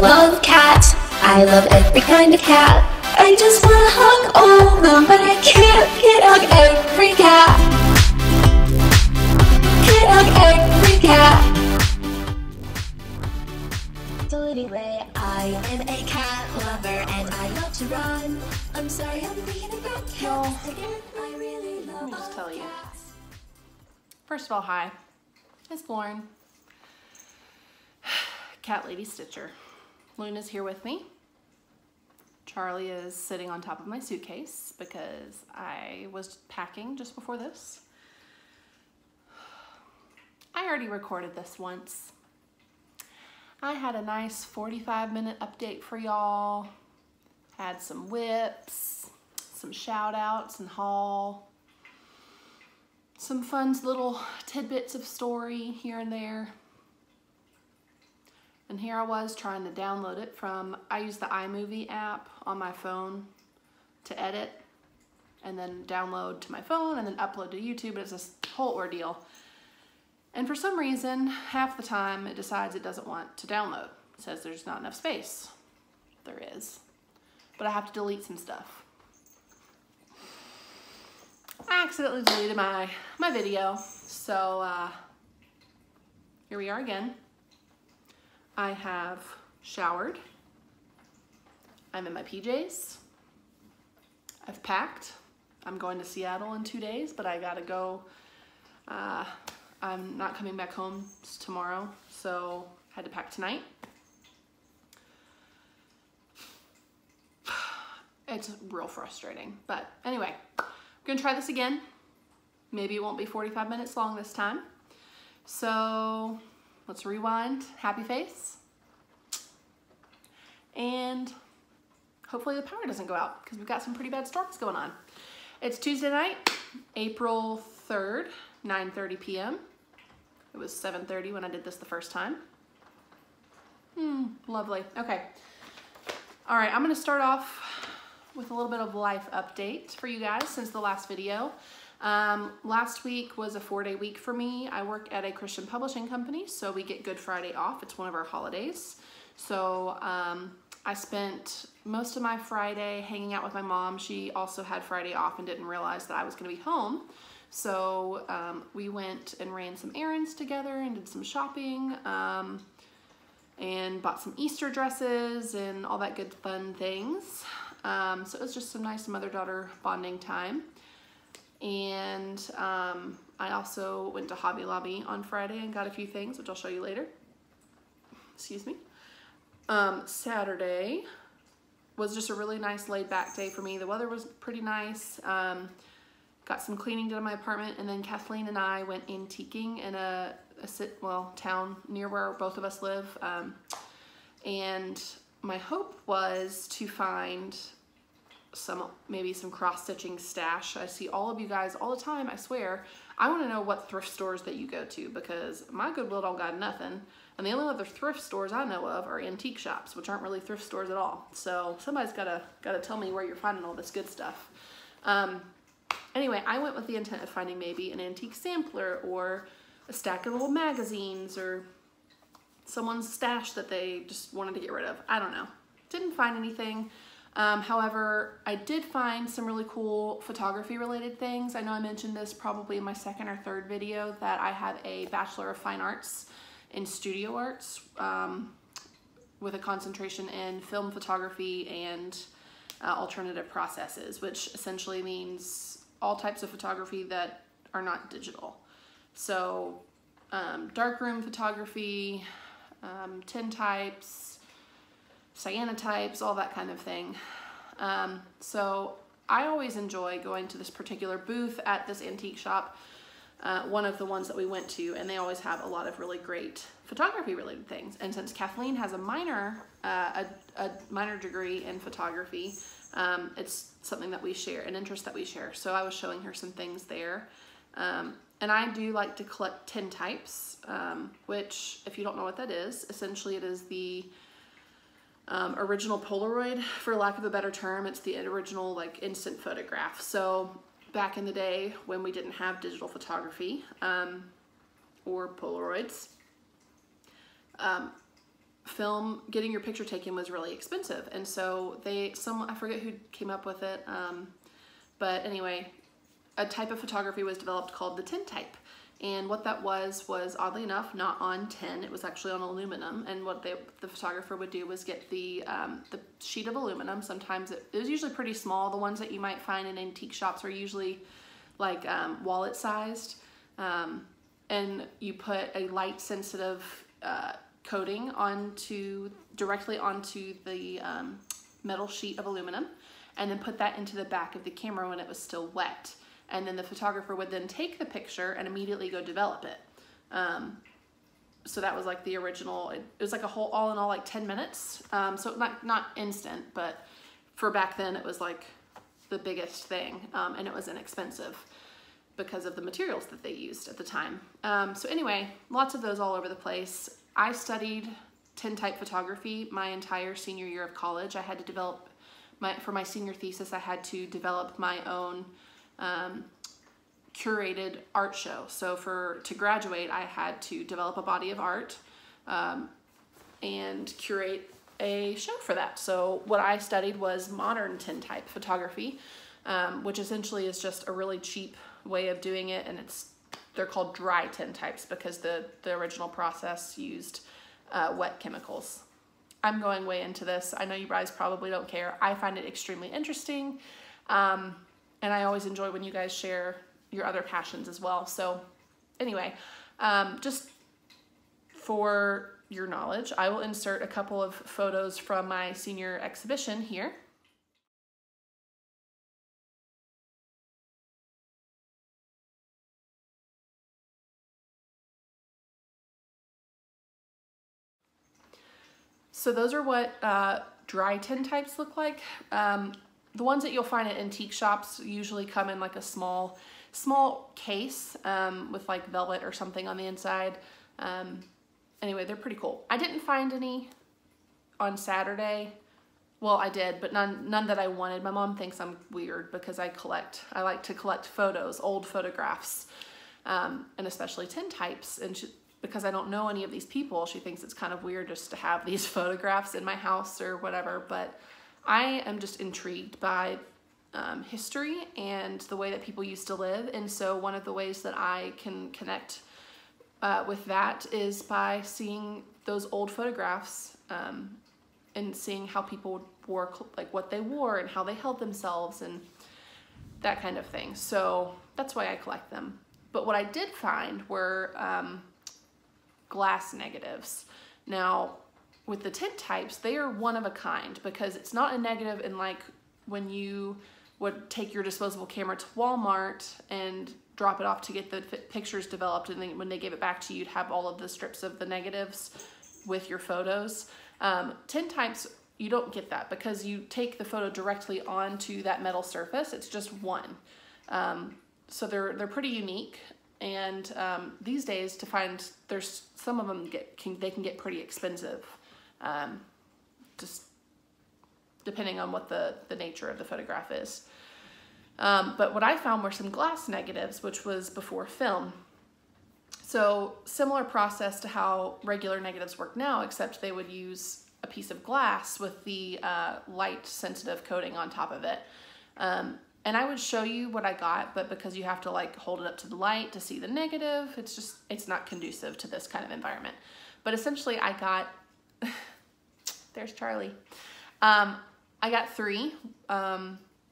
love cat. I love every kind of cat. I just wanna hug all of them, but I can't hug every cat. Can't hug every cat. So anyway, I am a cat lover and I love to run. I'm sorry, I'm thinking about cats again. I really love. Let me just tell you. First of all, hi. It's Lauren. CatLadyStitcher. Luna's here with me. Charlie is sitting on top of my suitcase because I was packing just before this. I already recorded this once. I had a nice 45-minute update for y'all. Had some whips, some shout outs and haul, some fun little tidbits of story here and there. And here I was trying to download it from, I use the iMovie app on my phone to edit and then download to my phone and then upload to YouTube. It's this whole ordeal. And for some reason, half the time it decides it doesn't want to download. It says there's not enough space. There is. But I have to delete some stuff. I accidentally deleted my video. So here we are again. I have showered. I'm in my PJs. I've packed. I'm going to Seattle in 2 days, but I gotta go. I'm not coming back home tomorrow, so I had to pack tonight. It's real frustrating, but anyway, I'm gonna try this again. Maybe it won't be 45 minutes long this time. So let's rewind, happy face. And hopefully the power doesn't go out because we've got some pretty bad storms going on. It's Tuesday night, April 3rd, 9:30 p.m. It was 7:30 when I did this the first time. Lovely. Okay. All right, I'm gonna start off with a little bit of life update for you guys since the last video. Last week was a 4-day week for me. I work at a Christian publishing company, so we get Good Friday off. It's one of our holidays. So I spent most of my Friday hanging out with my mom. She also had Friday off and didn't realize that I was gonna be home. So we went and ran some errands together and did some shopping and bought some Easter dresses and all that good fun things. So it was just some nice mother-daughter bonding time. And I also went to Hobby Lobby on Friday and got a few things, which I'll show you later. Excuse me. Saturday was just a really nice laid-back day for me. The weather was pretty nice. Got some cleaning done in my apartment, and then Kathleen and I went antiquing in a town near where both of us live. And my hope was to find maybe some cross-stitching stash. I see all of you guys all the time, I swear. I want to know what thrift stores that you go to because my Goodwill don't got nothing. And the only other thrift stores I know of are antique shops, which aren't really thrift stores at all. So somebody's gotta tell me where you're finding all this good stuff. Anyway, I went with the intent of finding maybe an antique sampler or a stack of old magazines or someone's stash that they just wanted to get rid of. I don't know. Didn't find anything. However, I did find some really cool photography related things. I know I mentioned this probably in my second or third video that I have a Bachelor of Fine Arts in Studio Arts with a concentration in film photography and alternative processes, which essentially means all types of photography that are not digital. So darkroom photography, tintypes, cyanotypes, all that kind of thing. So I always enjoy going to this particular booth at this antique shop, one of the ones that we went to, and they always have a lot of really great photography related things. And since Kathleen has a minor degree in photography, it's something that we share, an interest that we share. So I was showing her some things there. And I do like to collect tintypes, which, if you don't know what that is, essentially it is the original Polaroid, for lack of a better term. It's the original like instant photograph. So back in the day when we didn't have digital photography or Polaroids, getting your picture taken was really expensive. And so I forget who came up with it. But anyway, a type of photography was developed called the tintype. And what that was oddly enough, not on tin, it was actually on aluminum. And what the photographer would do was get the sheet of aluminum. Sometimes it was usually pretty small. The ones that you might find in antique shops are usually like wallet sized. And you put a light sensitive coating directly onto the metal sheet of aluminum, and then put that into the back of the camera when it was still wet. And then the photographer would then take the picture and immediately go develop it. So that was like the original. It was like all in all like 10 minutes. So not instant, but for back then it was like the biggest thing, and it was inexpensive because of the materials that they used at the time. So anyway, lots of those all over the place. I studied tintype photography my entire senior year of college. I had to develop for my senior thesis, I had to develop my own curated art show. So to graduate, I had to develop a body of art and curate a show for that. So what I studied was modern tintype photography, which essentially is just a really cheap way of doing it, and they're called dry tintypes because the original process used wet chemicals. I'm going way into this. I know you guys probably don't care. I find it extremely interesting. And I always enjoy when you guys share your other passions as well. So anyway, just for your knowledge, I will insert a couple of photos from my senior exhibition here. So those are what dry tintypes look like. The ones that you'll find at antique shops usually come in like a small case with like velvet or something on the inside. Anyway, they're pretty cool. I didn't find any on Saturday. Well, I did, but none that I wanted. My mom thinks I'm weird because I like to collect photos, old photographs, and especially tintypes. And because I don't know any of these people, she thinks it's kind of weird just to have these photographs in my house or whatever. But I am just intrigued by history and the way that people used to live. And so one of the ways that I can connect with that is by seeing those old photographs and seeing how people wore, like what they wore and how they held themselves and that kind of thing. So that's why I collect them. But what I did find were glass negatives. Now, with the tintypes, they are one of a kind because it's not a negative in like when you would take your disposable camera to Walmart and drop it off to get the pictures developed, and then when they gave it back to you, you'd have all of the strips of the negatives with your photos. Tintypes, you don't get that because you take the photo directly onto that metal surface. It's just one. So they're pretty unique. And these days, to find, there's some of them they can get pretty expensive, just depending on what the nature of the photograph is. But what I found were some glass negatives, which was before film. So similar process to how regular negatives work now, except they would use a piece of glass with the light sensitive coating on top of it. And I would show you what I got, but because you have to like hold it up to the light to see the negative, it's not conducive to this kind of environment. But essentially I got, there's Charlie. I got 3.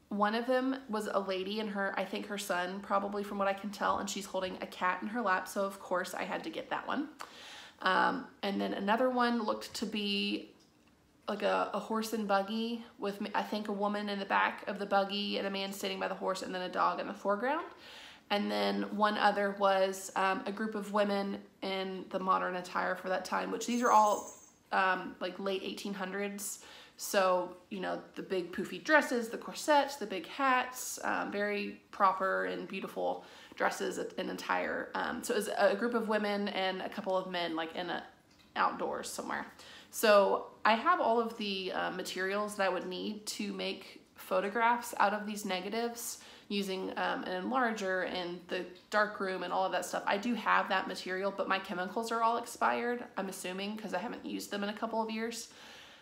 One of them was a lady and I think her son, probably from what I can tell, and she's holding a cat in her lap. So of course I had to get that one. And then another one looked to be like a horse and buggy with, I think, a woman in the back of the buggy and a man sitting by the horse and then a dog in the foreground. And then one other was a group of women in the modern attire for that time, which these are all like late 1800s. So, you know, the big poofy dresses, the corsets, the big hats, very proper and beautiful dresses and attire. So it was a group of women and a couple of men like in outdoors somewhere. So I have all of the materials that I would need to make photographs out of these negatives using an enlarger and the dark room and all of that stuff. I do have that material, but my chemicals are all expired, I'm assuming, because I haven't used them in a couple of years.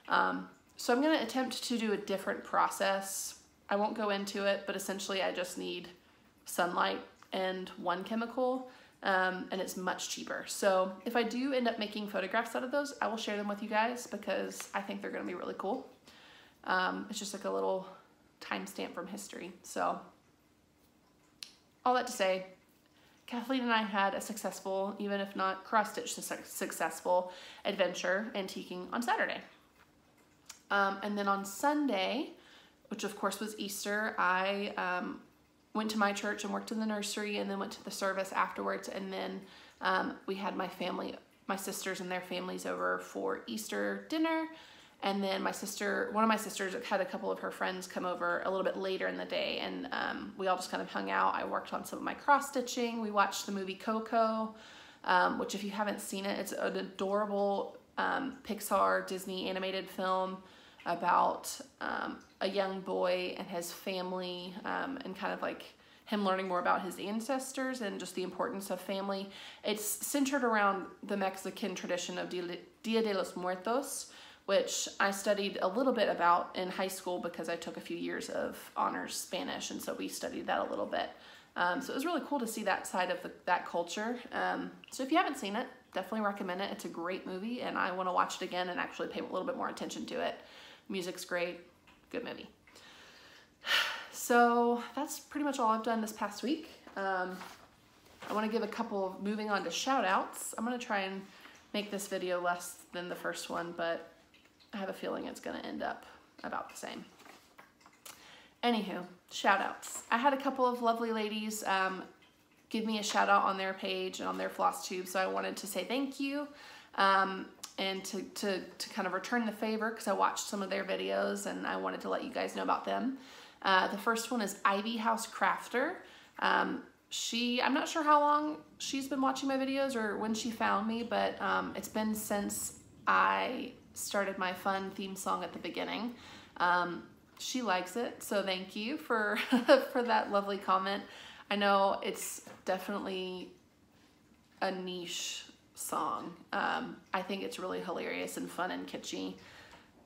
So I'm going to attempt to do a different process. I won't go into it, but essentially I just need sunlight and one chemical, and it's much cheaper. So if I do end up making photographs out of those, I will share them with you guys because I think they're going to be really cool. It's just like a little timestamp from history. So all that to say, Kathleen and I had a successful, even if not cross-stitch successful adventure antiquing on Saturday. And then on Sunday, which of course was Easter, I went to my church and worked in the nursery and then went to the service afterwards. And then we had my family, my sisters and their families over for Easter dinner. And then my sister, one of my sisters had a couple of her friends come over a little bit later in the day, and we all just kind of hung out. I worked on some of my cross-stitching. We watched the movie Coco, which if you haven't seen it, it's an adorable Pixar Disney animated film about a young boy and his family, and kind of like him learning more about his ancestors and just the importance of family. It's centered around the Mexican tradition of Dia de los Muertos, which I studied a little bit about in high school because I took a few years of honors Spanish, and so we studied that a little bit. So it was really cool to see that side of that culture. So if you haven't seen it, definitely recommend it. It's a great movie, and I want to watch it again and actually pay a little bit more attention to it. Music's great, good movie. So that's pretty much all I've done this past week. I want to give a couple, moving on to shout outs. I'm going to try and make this video less than the first one, but I have a feeling it's going to end up about the same. Anywho, shout outs. I had a couple of lovely ladies give me a shout out on their page and on their Flosstube, so I wanted to say thank you and to kind of return the favor because I watched some of their videos and I wanted to let you guys know about them. The first one is Ivy House Crafter. I'm not sure how long she's been watching my videos or when she found me, but it's been since I started my fun theme song at the beginning. She likes it, so thank you for for that lovely comment. I know it's definitely a niche song. I think it's really hilarious and fun and kitschy.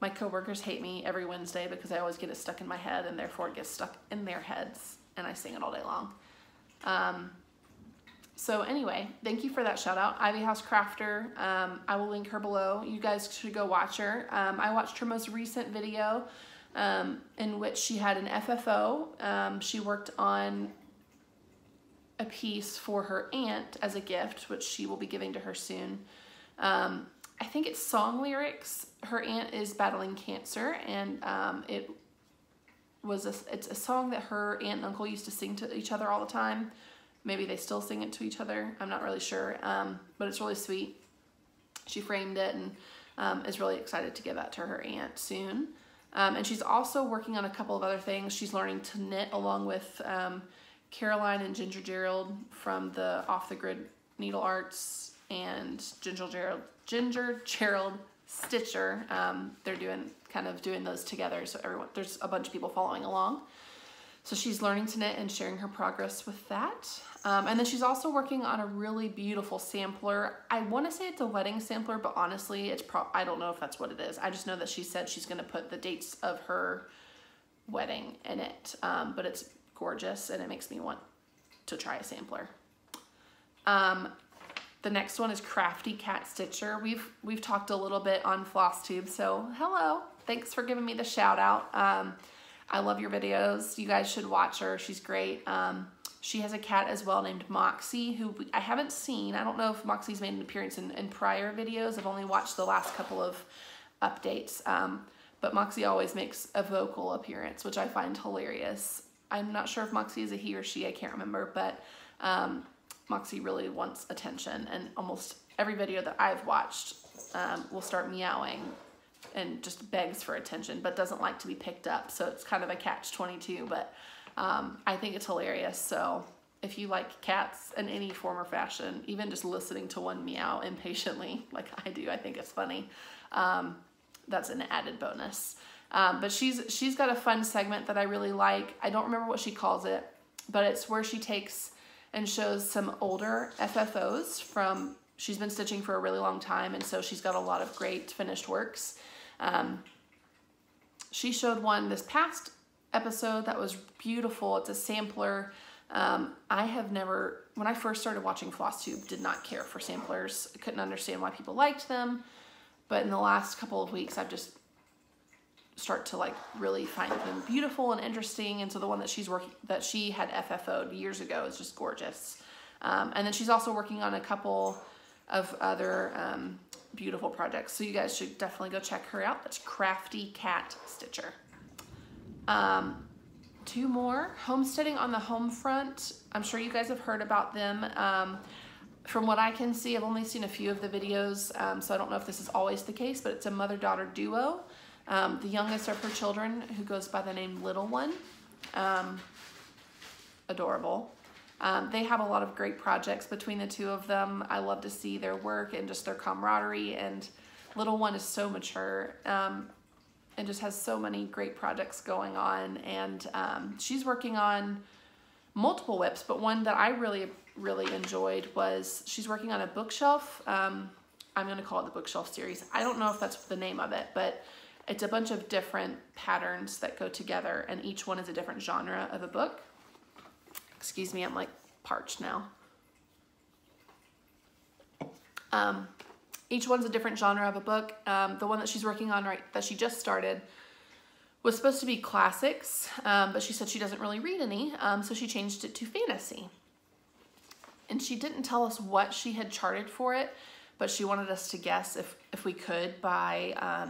My coworkers hate me every Wednesday because I always get it stuck in my head, and therefore it gets stuck in their heads, and I sing it all day long. So anyway, thank you for that shout out, Ivy House Crafter. I will link her below. You guys should go watch her. I watched her most recent video in which she had an FFO. She worked on a piece for her aunt as a gift, which she will be giving to her soon. I think it's song lyrics. Her aunt is battling cancer, and it's a song that her aunt and uncle used to sing to each other all the time. Maybe they still sing it to each other. I'm not really sure, but it's really sweet. She framed it and is really excited to give that to her aunt soon. And she's also working on a couple of other things. She's learning to knit along with Caroline and Ginger Gerald from the Off the Grid Needle Arts and Ginger Gerald Stitcher. They're doing those together, so there's a bunch of people following along. So she's learning to knit and sharing her progress with that. And then she's also working on a really beautiful sampler. I want to say it's a wedding sampler, but honestly, I don't know if that's what it is. I just know that she said she's going to put the dates of her wedding in it. But it's gorgeous, and it makes me want to try a sampler. The next one is Crafty Cat Stitcher. We've talked a little bit on Flosstube, so hello. Thanks for giving me the shout out. I love your videos. You guys should watch her. She's great. She has a cat as well named Moxie, who I haven't seen. I don't know if Moxie's made an appearance in prior videos. I've only watched the last couple of updates. But Moxie always makes a vocal appearance, which I find hilarious. I'm not sure if Moxie is a he or she. I can't remember, but Moxie really wants attention, and almost every video that I've watched will start meowing and just begs for attention, but doesn't like to be picked up. So it's kind of a catch-22, but I think it's hilarious. So if you like cats in any form or fashion, even just listening to one meow impatiently like I do, I think it's funny. That's an added bonus. But she's got a fun segment that I really like. I don't remember what she calls it. but it's where she takes and shows some older FFOs from, she's been stitching for a really long time, and so she's got a lot of great finished works. She showed one this past episode that was beautiful. It's a sampler. I have never, when I first started watching Flosstube, did not care for samplers. I couldn't understand why people liked them, but in the last couple of weeks, I've just start to like really find them beautiful and interesting. And so the one that she had FFO'd years ago is just gorgeous. And then she's also working on a couple of other beautiful projects. So you guys should definitely go check her out. That's CatLadyStitcher. 2 more. Homesteading on the Home Front. I'm sure you guys have heard about them. From what I can see, I've only seen a few of the videos, so I don't know if this is always the case, but it's a mother-daughter duo. The youngest of her children, who goes by the name Little One. Adorable. They have a lot of great projects between the two of them. I love to see their work and just their camaraderie, and Little One is so mature and just has so many great projects going on. And she's working on multiple whips, but one that I really enjoyed was she's working on a bookshelf. I'm going to call it the bookshelf series. I don't know if that's the name of it, but it's a bunch of different patterns that go together, and each one is a different genre of a book. Excuse me, I'm like parched now. Each one's a different genre of a book. The one that she's working on that she just started was supposed to be classics, but she said she doesn't really read any, so she changed it to fantasy. And she didn't tell us what she had charted for it, but she wanted us to guess if we could by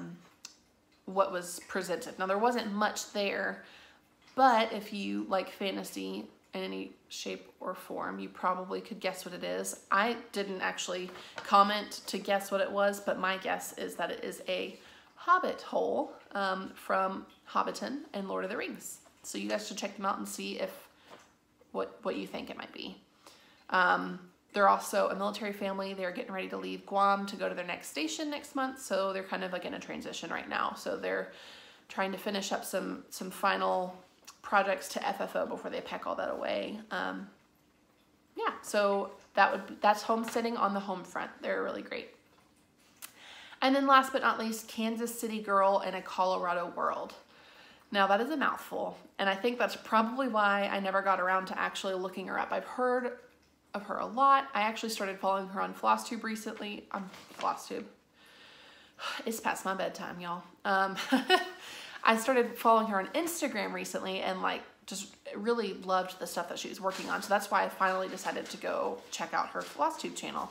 what was presented. Now, there wasn't much there, but if you like fantasy in any shape or form, you probably could guess what it is. I didn't actually comment to guess what it was, but my guess is that it is a hobbit hole from Hobbiton and Lord of the Rings. So you guys should check them out and see what you think it might be. They're also a military family. They're getting ready to leave Guam to go to their next station next month. So they're kind of like in a transition right now. So they're trying to finish up some final projects to FFO before they pack all that away. Yeah, so that's Homesteading on the Home Front. They're really great. And then last but not least, Kansas City Girl in a Colorado World. Now that is a mouthful, and I think that's probably why I never got around to actually looking her up. I've heard of her a lot. I actually started following her on Flosstube recently. On Flosstube. It's past my bedtime, y'all. I started following her on Instagram recently and like just really loved the stuff that she was working on. So that's why I finally decided to go check out her Flosstube channel.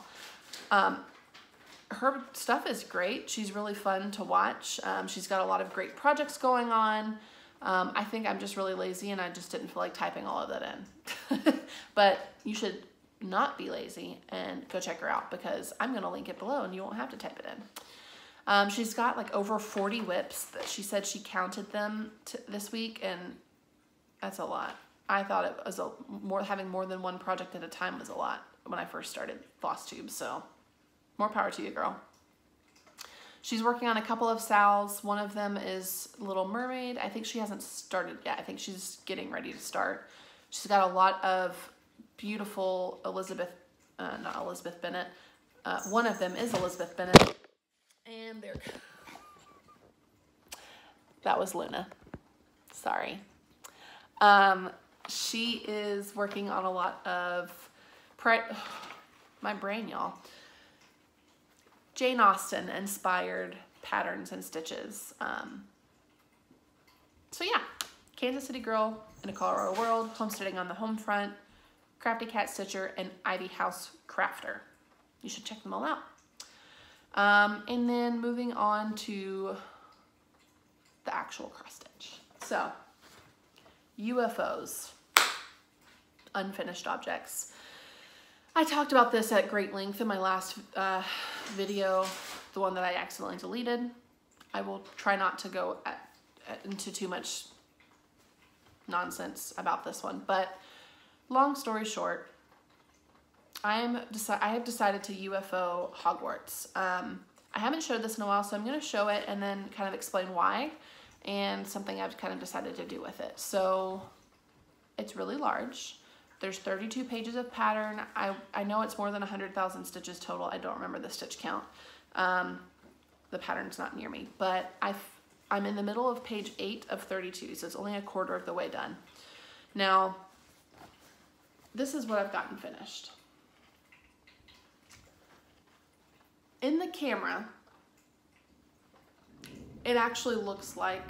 Her stuff is great. She's really fun to watch. She's got a lot of great projects going on. I think I'm just really lazy and I just didn't feel like typing all of that in. But you should not be lazy and go check her out, because I'm going to link it below and you won't have to type it in. She's got like over 40 whips that she said she counted them this week, and that's a lot. I thought it was having more than one project at a time was a lot when I first started Flosstube, so more power to you, girl. She's working on a couple of Sals. One of them is Little Mermaid. I think she hasn't started yet. I think she's getting ready to start. She's got a lot of beautiful not Elizabeth Bennet. One of them is Elizabeth Bennet. And there, that was Luna. Sorry. She is working on a lot of, my brain, y'all. Jane Austen inspired patterns and stitches. So yeah, Kansas City Girl in a Colorado World, Homesteading on the Home Front, Crafty Cat Stitcher, and Ivy House Crafter. You should check them all out. And then moving on to the actual cross stitch. So, UFOs, unfinished objects. I talked about this at great length in my last video, the one that I accidentally deleted. I will try not to go into too much nonsense about this one, but long story short, I have decided to UFO Hogwarts. I haven't showed this in a while, so I'm going to show it and then kind of explain why and something I've kind of decided to do with it. So it's really large. There's 32 pages of pattern. I know it's more than 100,000 stitches total. I don't remember the stitch count. The pattern's not near me, but I'm in the middle of page 8 of 32, so it's only a quarter of the way done. Now, this is what I've gotten finished. In the camera, it actually looks like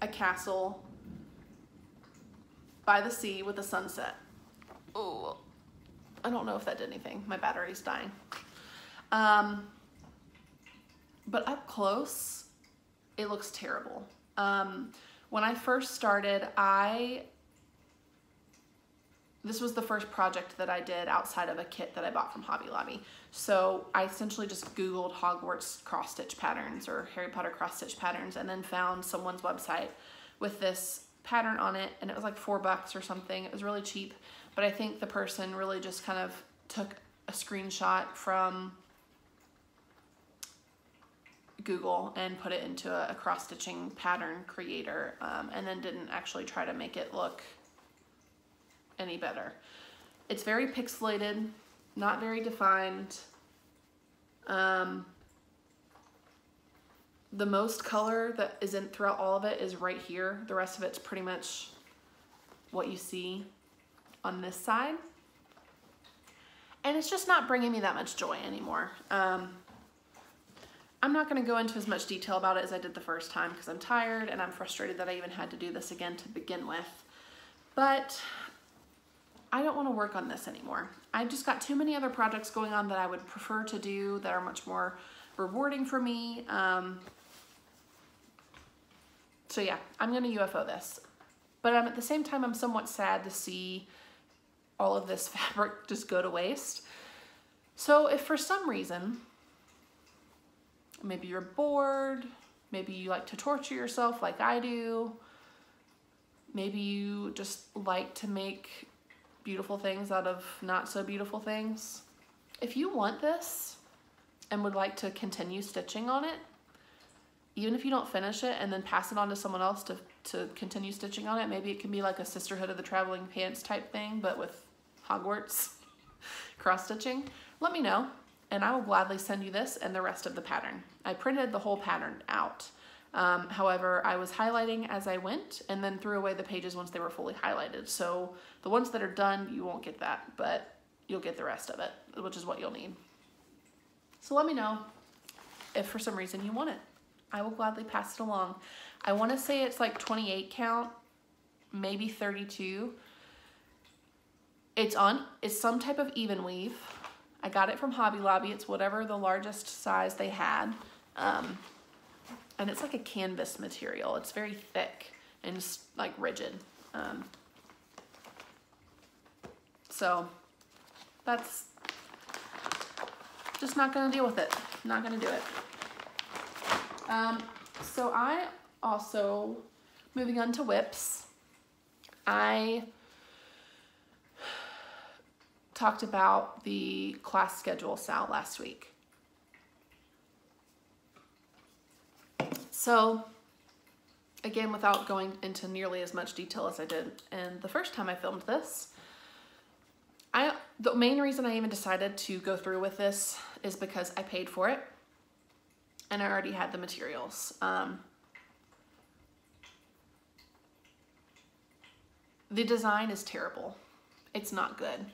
a castle by the sea with a sunset. Oh, I don't know if that did anything. My battery's dying. But up close, it looks terrible. When I first started, this was the first project that I did outside of a kit that I bought from Hobby Lobby. So I essentially just Googled Hogwarts cross-stitch patterns or Harry Potter cross-stitch patterns, and then found someone's website with this pattern on it, and it was like $4 or something. It was really cheap, but I think the person really just kind of took a screenshot from Google and put it into a cross-stitching pattern creator, and then didn't actually try to make it look any better. It's very pixelated, not very defined. The most color that is in throughout all of it is right here. The rest of it's pretty much what you see on this side. And it's just not bringing me that much joy anymore. I'm not going to go into as much detail about it as I did the first time because I'm tired and I'm frustrated that I even had to do this again to begin with. But I don't want to work on this anymore. I've just got too many other projects going on that I would prefer to do that are much more rewarding for me. So yeah, I'm going to UFO this. But at the same time, I'm somewhat sad to see all of this fabric just go to waste. So if for some reason, maybe you're bored, maybe you like to torture yourself like I do, maybe you just like to make beautiful things out of not so beautiful things. If you want this and would like to continue stitching on it, even if you don't finish it and then pass it on to someone else to continue stitching on it, maybe it can be like a Sisterhood of the Traveling Pants type thing, but with Hogwarts cross-stitching, let me know and I will gladly send you this and the rest of the pattern. I printed the whole pattern out. However, I was highlighting as I went and then threw away the pages once they were fully highlighted. So the ones that are done, you won't get that, but you'll get the rest of it, which is what you'll need. So let me know if for some reason you want it. I will gladly pass it along. I want to say it's like 28 count, maybe 32. It's some type of even weave. I got it from Hobby Lobby. It's whatever the largest size they had. And it's like a canvas material. It's very thick and just like rigid. So that's just not gonna deal with it. Not gonna do it. So I also, moving on to whips, I talked about the class schedule Sal last week. So again, without going into nearly as much detail as I did and the first time I filmed this, the main reason I even decided to go through with this is because I paid for it and I already had the materials. The design is terrible. It's not good.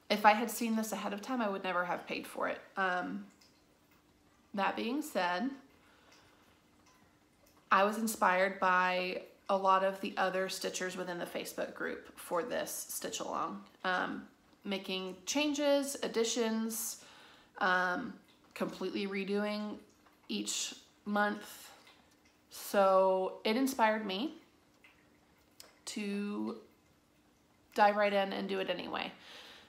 If I had seen this ahead of time, I would never have paid for it. That being said, I was inspired by a lot of the other stitchers within the Facebook group for this stitch along. Making changes, additions, completely redoing each month. So it inspired me to dive right in and do it anyway.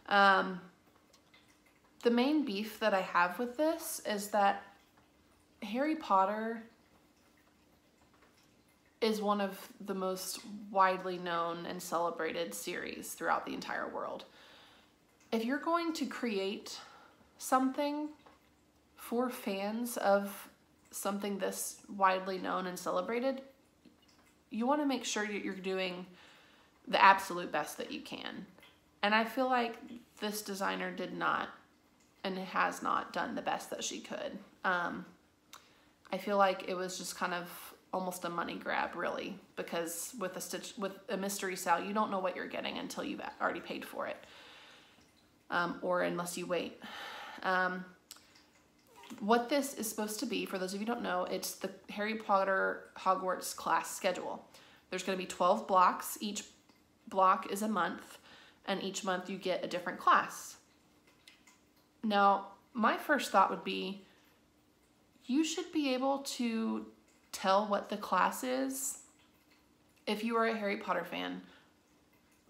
The main beef that I have with this is that Harry Potter is one of the most widely known and celebrated series throughout the entire world. If you're going to create something for fans of something this widely known and celebrated, you want to make sure that you're doing the absolute best that you can. And I feel like this designer did not and has not done the best that she could. I feel like it was just kind of almost a money grab, really, because with a mystery sale, you don't know what you're getting until you've already paid for it, or unless you wait. What this is supposed to be, for those of you who don't know, it's the Harry Potter Hogwarts class schedule. There's going to be 12 blocks. Each block is a month, and each month you get a different class. Now, my first thought would be, you should be able to tell what the class is, if you are a Harry Potter fan,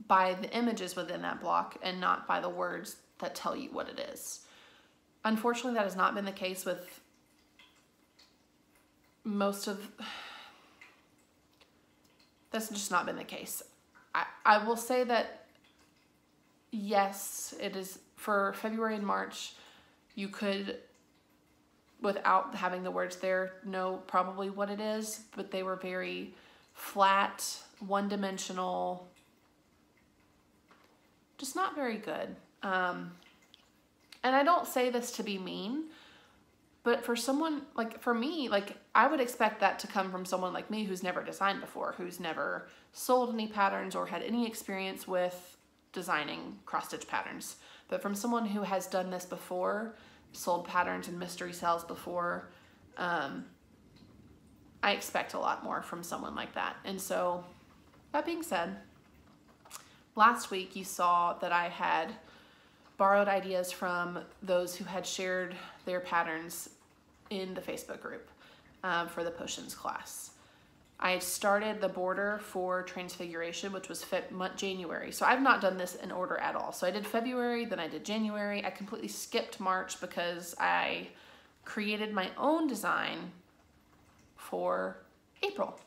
by the images within that block and not by the words that tell you what it is. Unfortunately, that has not been the case with most of... That's just not been the case. I will say that, yes, it is for February and March, you could, without having the words there, know probably what it is, but they were very flat, one-dimensional, just not very good. And I don't say this to be mean, but for someone, like for me, like I would expect that to come from someone like me who's never designed before, who's never sold any patterns or had any experience with designing cross-stitch patterns. But from someone who has done this before, sold patterns and mystery sales before, I expect a lot more from someone like that. And so, that being said, last week you saw that I had borrowed ideas from those who had shared their patterns in the Facebook group for the potions class. I had started the border for Transfiguration, which was January. So I've not done this in order at all. So I did February, then I did January. I completely skipped March because I created my own design for April.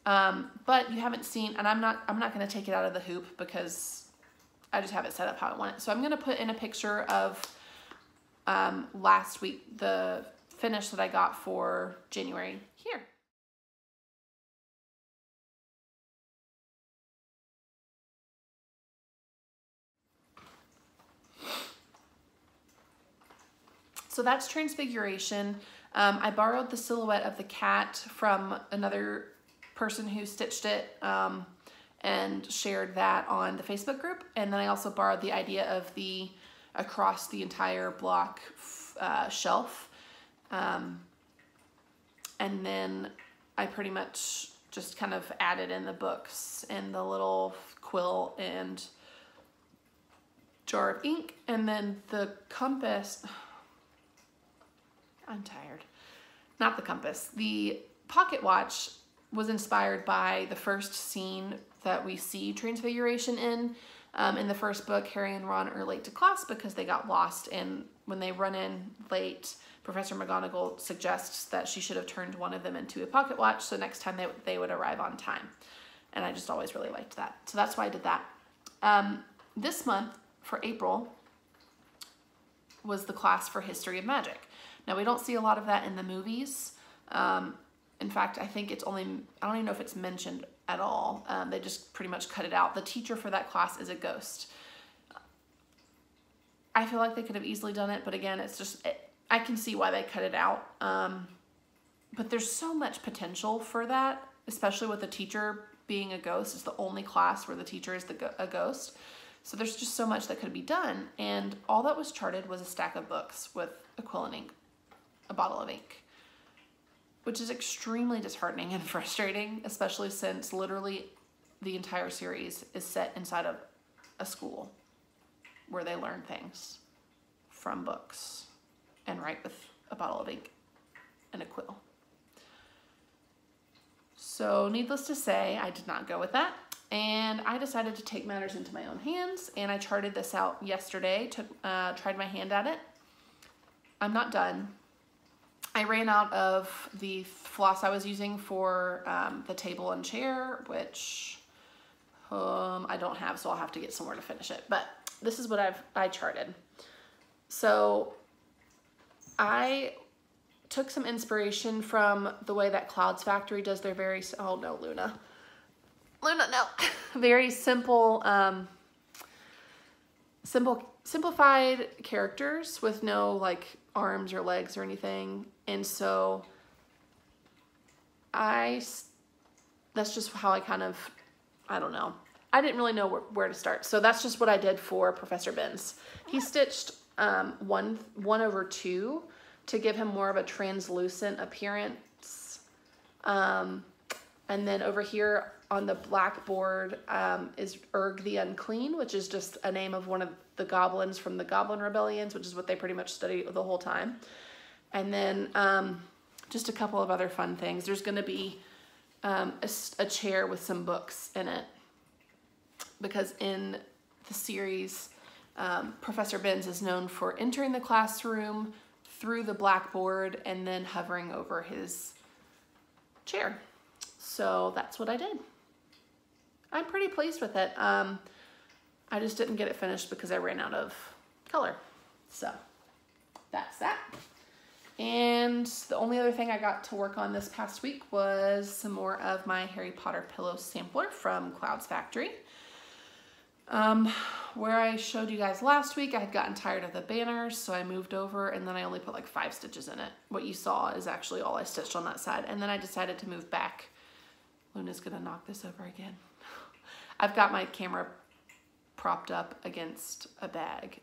But you haven't seen, and I'm not going to take it out of the hoop because I just have it set up how I want it. So I'm going to put in a picture of last week, the finish that I got for January here. So that's Transfiguration. I borrowed the silhouette of the cat from another person who stitched it and shared that on the Facebook group. And then I also borrowed the idea of the across the entire block shelf. And then I pretty much just kind of added in the books and the little quill and jar of ink. And then the compass... I'm tired. Not the compass. The pocket watch was inspired by the first scene that we see Transfiguration in. In the first book, Harry and Ron are late to class because they got lost, and when they run in late, Professor McGonagall suggests that she should have turned one of them into a pocket watch so next time they would arrive on time. And I just always really liked that. So that's why I did that. This month, for April, was the class for History of Magic. Now, we don't see a lot of that in the movies. In fact, I think it's only, I don't even know if it's mentioned at all. They just pretty much cut it out. The teacher for that class is a ghost. I feel like they could have easily done it, but again, it's just, I can see why they cut it out. But there's so much potential for that, especially with the teacher being a ghost. It's the only class where the teacher is a ghost. So there's just so much that could be done. And all that was charted was a stack of books with a quill and ink, a bottle of ink, which is extremely disheartening and frustrating, especially since literally the entire series is set inside of a school where they learn things from books and write with a bottle of ink and a quill. So needless to say, I did not go with that. And I decided to take matters into my own hands, and I charted this out yesterday, tried my hand at it. I'm not done. I ran out of the floss I was using for the table and chair, which I don't have, so I'll have to get somewhere to finish it. But this is what I charted. So I took some inspiration from the way that Clouds Factory does their very, oh no, Luna, no. Very simple simplified characters with no like arms or legs or anything. And so that's just how I kind of, I don't know. I didn't really know where to start. So that's just what I did for Professor Benz. He stitched 1/2 to give him more of a translucent appearance. And then over here on the blackboard is Urg the Unclean, which is just a name of one of the goblins from the Goblin Rebellions, which is what they pretty much study the whole time. And then just a couple of other fun things. There's going to be a chair with some books in it, because in the series, Professor Benz is known for entering the classroom through the blackboard and then hovering over his chair. So that's what I did. I'm pretty pleased with it. I just didn't get it finished because I ran out of color. So that's that. And the only other thing I got to work on this past week was some more of my Harry Potter pillow sampler from Cloud's Factory. Where I showed you guys last week, I had gotten tired of the banners, so I moved over and then I only put like 5 stitches in it. What you saw is actually all I stitched on that side. And then I decided to move back. Luna's gonna knock this over again. I've got my camera propped up against a bag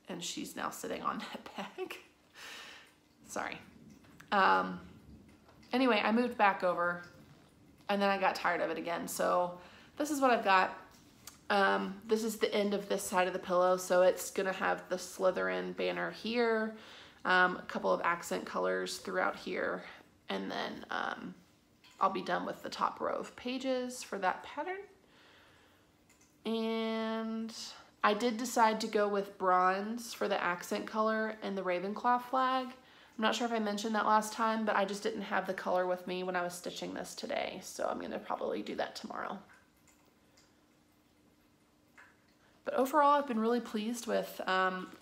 and she's now sitting on that bag. Sorry. Anyway, I moved back over and then I got tired of it again. So this is what I've got. This is the end of this side of the pillow. So it's gonna have the Slytherin banner here, a couple of accent colors throughout here. And then I'll be done with the top row of pages for that pattern. And I did decide to go with bronze for the accent color and the Ravenclaw flag. I'm not sure if I mentioned that last time, but I just didn't have the color with me when I was stitching this today. So I'm gonna probably do that tomorrow. But overall, I've been really pleased with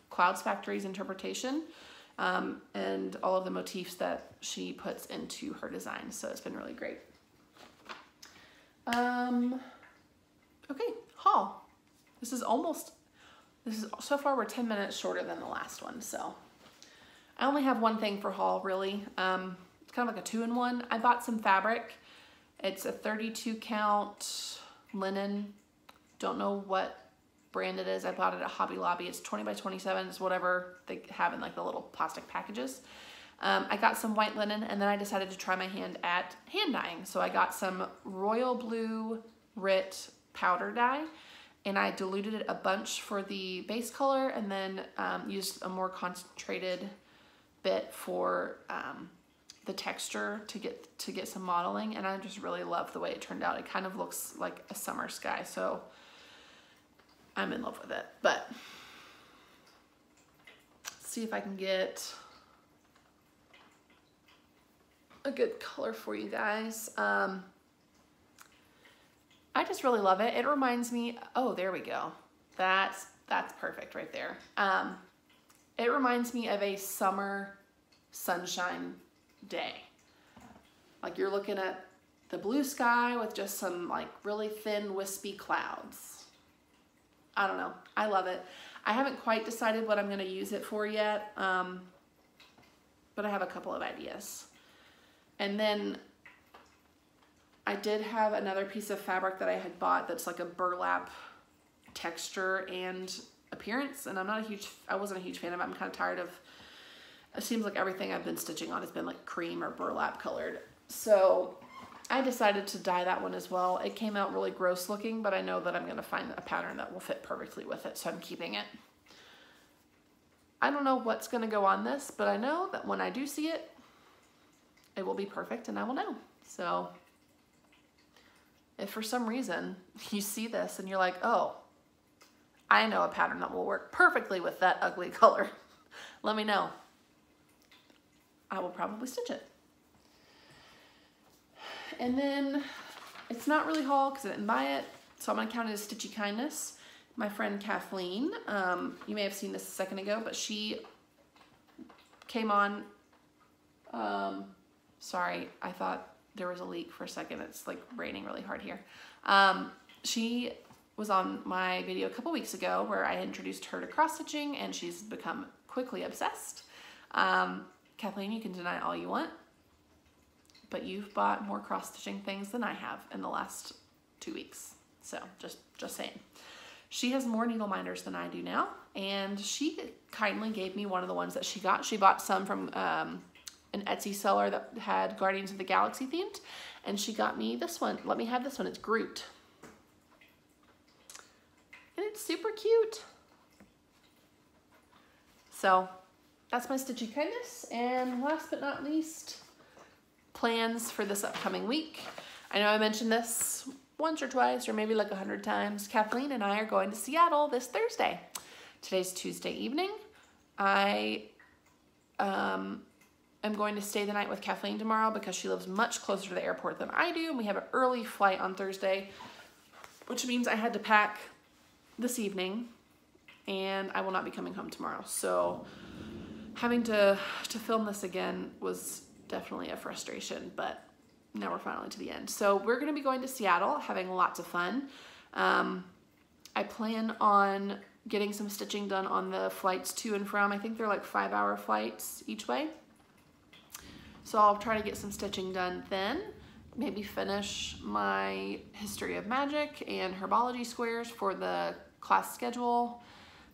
Cloud's Factory's interpretation and all of the motifs that she puts into her design. So it's been really great. Okay, haul. This is so far we're 10 minutes shorter than the last one. So I only have one thing for haul really. It's kind of like a 2-in-1. I bought some fabric. It's a 32 count linen. Don't know what brand it is. I bought it at Hobby Lobby. It's 20 by 27. It's whatever they have in like the little plastic packages. I got some white linen and then I decided to try my hand at hand dyeing. So I got some royal blue Rit powder dye and I diluted it a bunch for the base color and then used a more concentrated bit for the texture to get some modeling, and I just really love the way it turned out. It kind of looks like a summer sky, so I'm in love with it. But let's see if I can get a good color for you guys. I just really love it. It reminds me, oh, there we go. That's perfect right there. It reminds me of a summer sunshine day. Like you're looking at the blue sky with just some like really thin wispy clouds. I don't know. I love it. I haven't quite decided what I'm going to use it for yet, but I have a couple of ideas. And then I did have another piece of fabric that I had bought that's like a burlap texture and appearance, and I wasn't a huge fan of it. I'm kind of tired of, it seems like everything I've been stitching on has been like cream or burlap colored. So I decided to dye that one as well. It came out really gross looking, but I know that I'm going to find a pattern that will fit perfectly with it, so I'm keeping it. I don't know what's going to go on this, but I know that when I do see it, it will be perfect and I will know. So if for some reason you see this and you're like, oh, I know a pattern that will work perfectly with that ugly color, let me know. I will probably stitch it. And then it's not really haul because I didn't buy it, so I'm gonna count it as Stitchy Kindness. My friend Kathleen, you may have seen this a second ago, but she came on, sorry, I thought there was a leak for a second. It's like raining really hard here. She was on my video a couple weeks ago where I introduced her to cross stitching, and she's become quickly obsessed. Kathleen, you can deny all you want, but you've bought more cross stitching things than I have in the last 2 weeks. So just saying. She has more needle minders than I do now, and she kindly gave me one of the ones that she got. She bought some from an Etsy seller that had Guardians of the Galaxy themed, and she got me this one. Let me have this one. It's Groot. And it's super cute. So that's my stitchy kindness. And last but not least, plans for this upcoming week. I know I mentioned this once or twice, or maybe like 100 times. Kathleen and I are going to Seattle this Thursday. Today's Tuesday evening. I am going to stay the night with Kathleen tomorrow because she lives much closer to the airport than I do, and we have an early flight on Thursday, which means I had to pack this evening, and I will not be coming home tomorrow. So having to film this again was definitely a frustration, but now we're finally to the end. So we're gonna be going to Seattle, having lots of fun. I plan on getting some stitching done on the flights to and from. I think they're like 5-hour flights each way. So I'll try to get some stitching done then. Maybe finish my History of Magic and Herbology squares for the class schedule,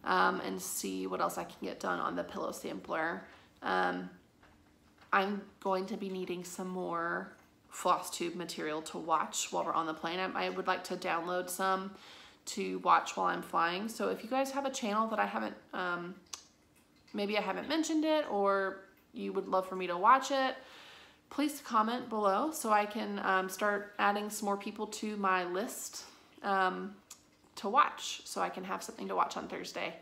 and see what else I can get done on the pillow sampler. I'm going to be needing some more Flosstube material to watch while we're on the plane. I would like to download some to watch while I'm flying. So if you guys have a channel that I haven't, maybe I haven't mentioned it, or you would love for me to watch it, please comment below so I can start adding some more people to my list to watch, so I can have something to watch on Thursday.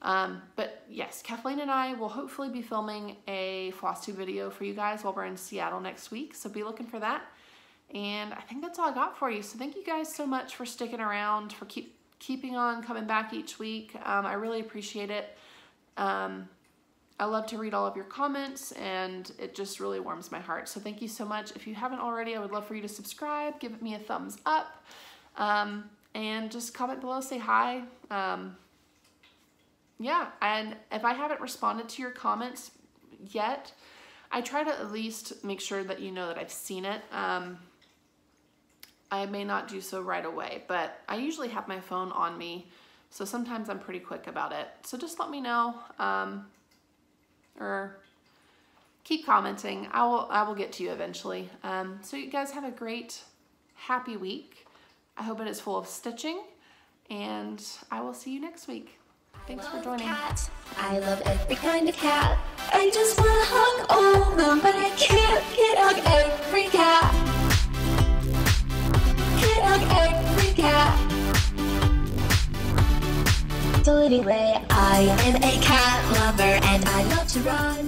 But yes, Kathleen and I will hopefully be filming a Flosstube video for you guys while we're in Seattle next week, so be looking for that. And I think that's all I got for you. So thank you guys so much for sticking around, for keeping on coming back each week. I really appreciate it. I love to read all of your comments, and it just really warms my heart. So thank you so much. If you haven't already, I would love for you to subscribe, give me a thumbs up, and just comment below, say hi. Yeah, and if I haven't responded to your comments yet, I try to at least make sure that you know that I've seen it. I may not do so right away, but I usually have my phone on me, so sometimes I'm pretty quick about it. So just let me know, or keep commenting. I will get to you eventually. So you guys have a great, happy week. I hope it is full of stitching, and I will see you next week. Thanks for joining. Cats. I love every kind of cat. I just want to hug all of them, but I can't hug every cat. Can't hug every cat. So anyway, I am a cat lover, and I love to run.